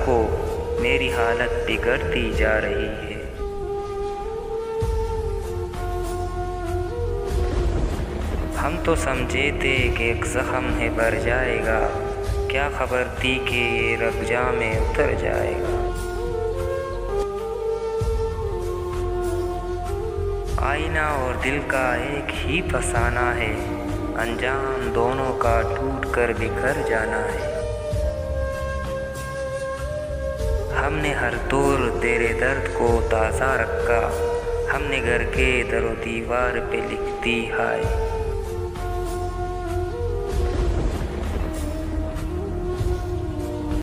को मेरी हालत बिगड़ती जा रही है। हम तो समझे थे कि एक जख्म है भर जाएगा, क्या खबर थी कि ये रगजा में उतर जाएगा। आईना और दिल का एक ही फसाना है, अंजाम दोनों का टूट कर बिखर जाना है। हमने हर तौर तेरे दर्द को ताज़ा रखा, हमने घर के दरो दीवार पे लिख दी हाय।